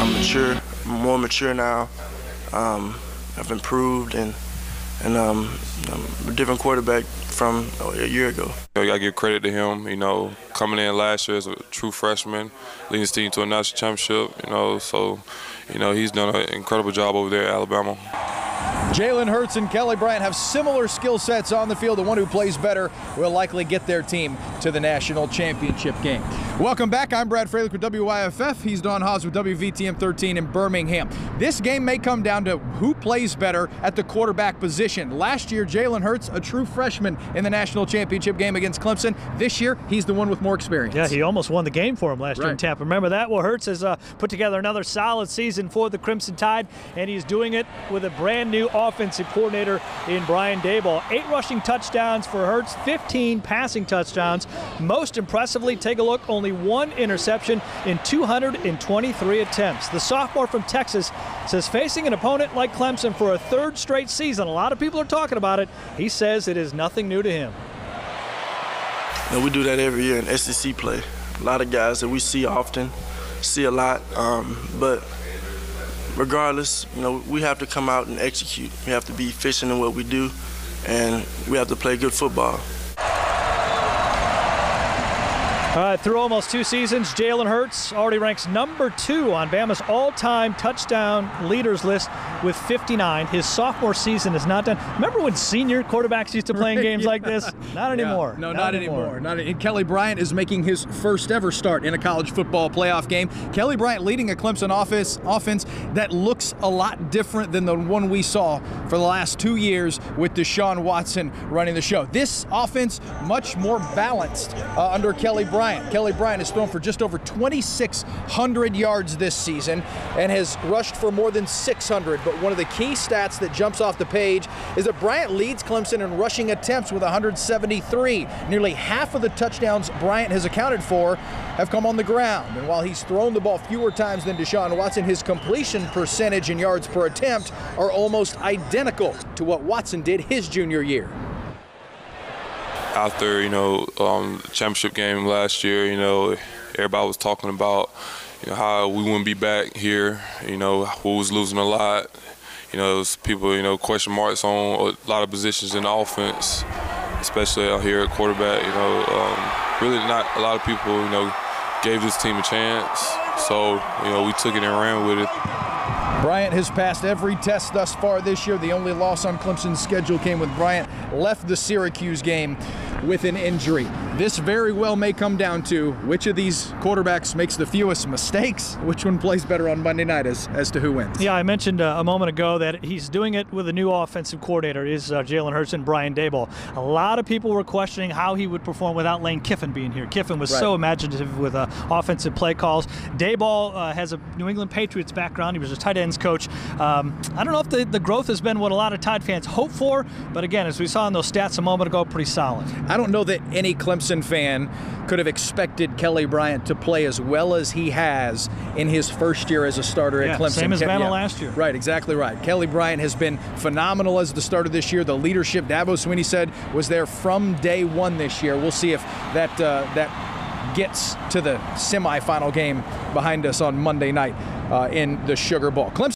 I'm more mature now. I've improved, and I'm a different quarterback from a year ago. I gotta give credit to him, coming in last year as a true freshman, leading his team to a national championship, so he's done an incredible job over there at Alabama. Jalen Hurts and Kelly Bryant have similar skill sets on the field. The one who plays better will likely get their team to the national championship game. Welcome back. I'm Brad Fralick with WYFF. He's Don Haas with WVTM 13 in Birmingham. This game may come down to who plays better at the quarterback position. Last year, Jalen Hurts, a true freshman in the national championship game against Clemson. This year, he's the one with more experience. Yeah, he almost won the game for him last year in Tampa. Remember that? Well, Hurts has put together another solid season for the Crimson Tide, and he's doing it with a brand new offensive coordinator in Brian Daboll. 8 rushing touchdowns for Hurts, 15 passing touchdowns. Most impressively, take a look, only 1 interception in 223 attempts. The sophomore from Texas says facing an opponent like Clemson for a 3rd straight season, a lot of people are talking about it. He says it is nothing new to him. We do that every year in SEC play. A lot of guys that we see often, see a lot, but regardless, we have to come out and execute. We have to be efficient in what we do, and we have to play good football. Through almost 2 seasons, Jalen Hurts already ranks number 2 on Bama's all-time touchdown leaders list with 59. His sophomore season is not done. Remember when senior quarterbacks used to play in games like this? Not anymore. No, not anymore. Kelly Bryant is making his first ever start in a college football playoff game. Kelly Bryant leading a Clemson offense that looks a lot different than the one we saw for the last 2 years with Deshaun Watson running the show. This offense much more balanced under Kelly Bryant. Kelly Bryant has thrown for just over 2,600 yards this season and has rushed for more than 600. But one of the key stats that jumps off the page is that Bryant leads Clemson in rushing attempts with 173. Nearly half of the touchdowns Bryant has accounted for have come on the ground. And while he's thrown the ball fewer times than Deshaun Watson, his completion percentage and yards per attempt are almost identical to what Watson did his junior year. After, championship game last year, everybody was talking about, how we wouldn't be back here, who was losing a lot. It was people, question marks on a lot of positions in the offense, especially out here at quarterback. Really not a lot of people, gave this team a chance. So, we took it and ran with it. Bryant has passed every test thus far this year. The only loss on Clemson's schedule came when Bryant left the Syracuse game with an injury. This very well may come down to which of these quarterbacks makes the fewest mistakes, which one plays better on Monday night as to who wins. Yeah, I mentioned a moment ago that he's doing it with a new offensive coordinator, is Jalen Hurts and Brian Daboll. A lot of people were questioning how he would perform without Lane Kiffin being here. Kiffin was so imaginative with offensive play calls. Daboll has a New England Patriots background. He was a tight ends coach. I don't know if the growth has been what a lot of Tide fans hope for, but again, as we saw in those stats a moment ago, pretty solid. I don't know that any Clemson fan could have expected Kelly Bryant to play as well as he has in his first year as a starter at Clemson. Same as Bama last year. Right, exactly right. Kelly Bryant has been phenomenal as the starter this year. The leadership, Dabo Swinney said, was there from day one this year. We'll see if that gets to the semifinal game behind us on Monday night in the Sugar Bowl. Clemson